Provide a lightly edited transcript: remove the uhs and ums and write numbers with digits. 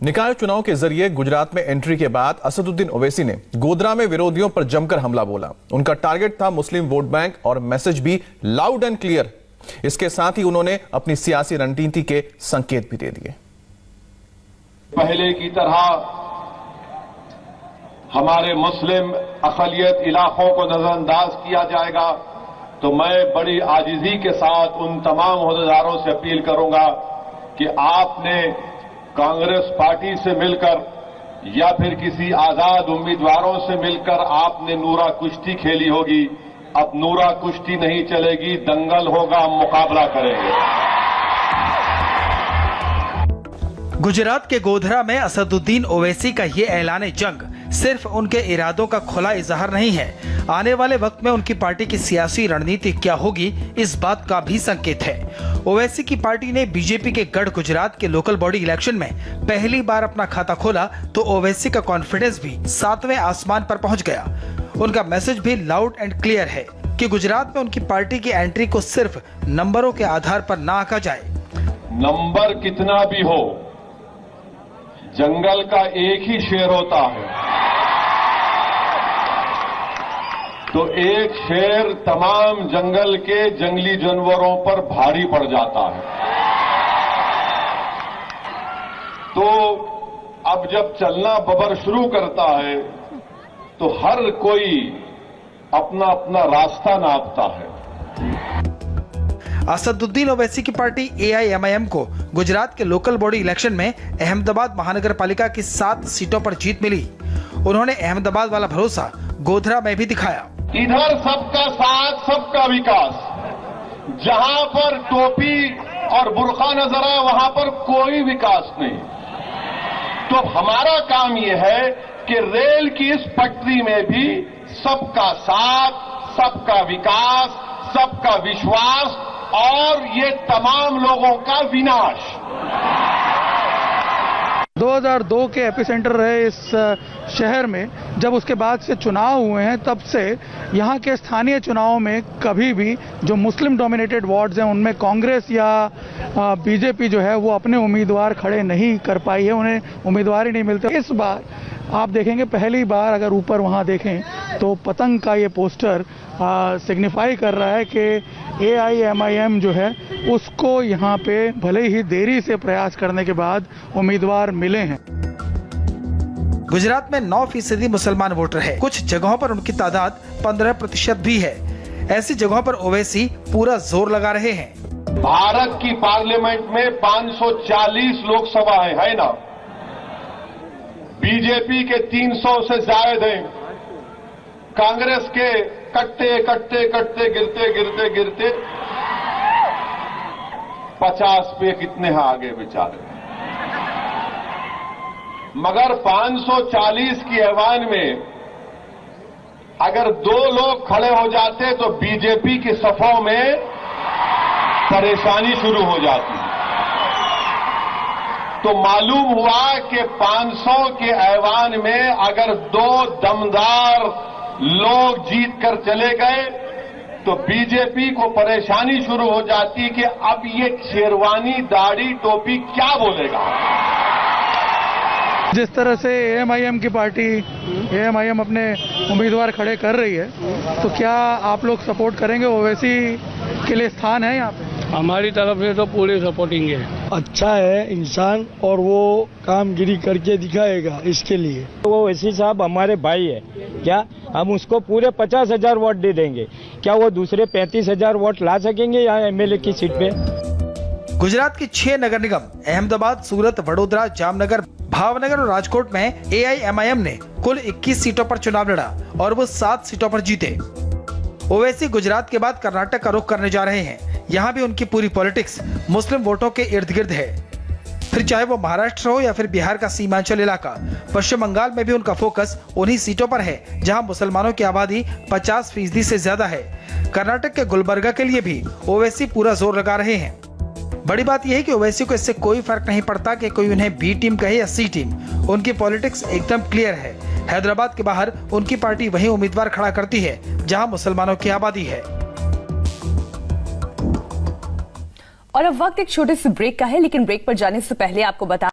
निकाय चुनाव के जरिए गुजरात में एंट्री के बाद असदुद्दीन ओवैसी ने गोधरा में विरोधियों पर जमकर हमला बोला। उनका टारगेट था मुस्लिम वोट बैंक और मैसेज भी लाउड एंड क्लियर। इसके साथ ही उन्होंने अपनी सियासी रणनीति के संकेत भी दे दिए। पहले की तरह हमारे मुस्लिम अक़लियत इलाकों को नजरअंदाज किया जाएगा, तो मैं बड़ी आजिज़ी के साथ उन तमाम ओहदेदारों से अपील करूंगा कि आपने कांग्रेस पार्टी से मिलकर या फिर किसी आजाद उम्मीदवारों से मिलकर आपने नूरा कुश्ती खेली होगी। अब नूरा कुश्ती नहीं चलेगी, दंगल होगा, हम मुकाबला करेंगे। गुजरात के गोधरा में असदुद्दीन ओवैसी का ये ऐलान जंग सिर्फ उनके इरादों का खुला इजहार नहीं है, आने वाले वक्त में उनकी पार्टी की सियासी रणनीति क्या होगी इस बात का भी संकेत है। ओवैसी की पार्टी ने बीजेपी के गढ़ गुजरात के लोकल बॉडी इलेक्शन में पहली बार अपना खाता खोला तो ओवैसी का कॉन्फिडेंस भी 7वें आसमान पर पहुंच गया। उनका मैसेज भी लाउड एंड क्लियर है कि गुजरात में उनकी पार्टी की एंट्री को सिर्फ नंबरों के आधार पर ना आंका जाए। नंबर कितना भी हो, जंगल का एक ही शेर होता है, तो एक शेर तमाम जंगल के जंगली जानवरों पर भारी पड़ जाता है। तो अब जब चलना बबर शुरू करता है तो हर कोई अपना अपना रास्ता नापता है। असदुद्दीन ओवैसी की पार्टी AIMIM को गुजरात के लोकल बॉडी इलेक्शन में अहमदाबाद महानगर पालिका की 7 सीटों पर जीत मिली। उन्होंने अहमदाबाद वाला भरोसा गोधरा में भी दिखाया। इधर सबका साथ, सबका विकास। जहां पर टोपी और बुर्का नजर आए वहां पर कोई विकास नहीं। तो हमारा काम यह है कि रेल की इस पटरी में भी सबका साथ, सबका विकास, सबका विश्वास और ये तमाम लोगों का विनाश। 2002 के एपिसेंटर रहे इस शहर में, जब उसके बाद से चुनाव हुए हैं तब से यहाँ के स्थानीय चुनावों में कभी भी जो मुस्लिम डोमिनेटेड वार्ड्स हैं उनमें कांग्रेस या बीजेपी जो है वो अपने उम्मीदवार खड़े नहीं कर पाई है, उन्हें उम्मीदवार ही नहीं मिलते। इस बार आप देखेंगे पहली बार अगर ऊपर वहाँ देखें तो पतंग का ये पोस्टर सिग्निफाई कर रहा है कि AIMIM जो है उसको यहाँ पे भले ही देरी से प्रयास करने के बाद उम्मीदवार मिले हैं। गुजरात में 9% मुसलमान वोटर है। कुछ जगहों पर उनकी तादाद 15% भी है। ऐसी जगहों पर ओवैसी पूरा जोर लगा रहे हैं। भारत की पार्लियामेंट में 540 लोकसभा है ना, बीजेपी के 300 से ज्यादा हैं, कांग्रेस के कटते कटते कटते गिरते गिरते गिरते 50 पे कितने हैं आगे बेचारे। मगर 540 की ऐवान में अगर 2 लोग खड़े हो जाते तो बीजेपी की सफों में परेशानी शुरू हो जाती। तो मालूम हुआ कि 500 के ऐवान में अगर 2 दमदार लोग जीत कर चले गए तो बीजेपी को परेशानी शुरू हो जाती कि अब ये शेरवानी दाढ़ी टोपी क्या बोलेगा। जिस तरह से AIMIM की पार्टी AIMIM अपने उम्मीदवार खड़े कर रही है, तो क्या आप लोग सपोर्ट करेंगे? ओवैसी के लिए स्थान है यहाँ पे? हमारी तरफ से तो पूरी सपोर्टिंग है। अच्छा है इंसान और वो कामगिरी करके दिखाएगा, इसके लिए वो ओवैसी साहब हमारे भाई है, क्या हम उसको पूरे 50,000 वोट दे देंगे? क्या वो दूसरे 35,000 वोट ला सकेंगे यहाँ MLA की सीट पे? गुजरात की 6 नगर निगम अहमदाबाद, सूरत, वडोदरा, जामनगर, भावनगर और राजकोट में AIMIM ने कुल 21 सीटों पर चुनाव लड़ा और वो 7 सीटों पर जीते। ओवैसी गुजरात के बाद कर्नाटक का रुख करने जा रहे हैं। यहाँ भी उनकी पूरी पॉलिटिक्स मुस्लिम वोटों के इर्द गिर्द है। फिर चाहे वो महाराष्ट्र हो या फिर बिहार का सीमांचल इलाका, पश्चिम बंगाल में भी उनका फोकस उन्हीं सीटों पर है जहां मुसलमानों की आबादी 50% से ज्यादा है। कर्नाटक के गुलबर्गा के लिए भी ओवैसी पूरा जोर लगा रहे हैं। बड़ी बात यह है कि ओवैसी को इससे कोई फर्क नहीं पड़ता कि कोई उन्हें B टीम कहे या C टीम। उनकी पॉलिटिक्स एकदम क्लियर है। हैदराबाद के बाहर उनकी पार्टी वही उम्मीदवार खड़ा करती है जहां मुसलमानों की आबादी है। और अब वक्त एक छोटे से ब्रेक का है, लेकिन ब्रेक पर जाने से पहले आपको बता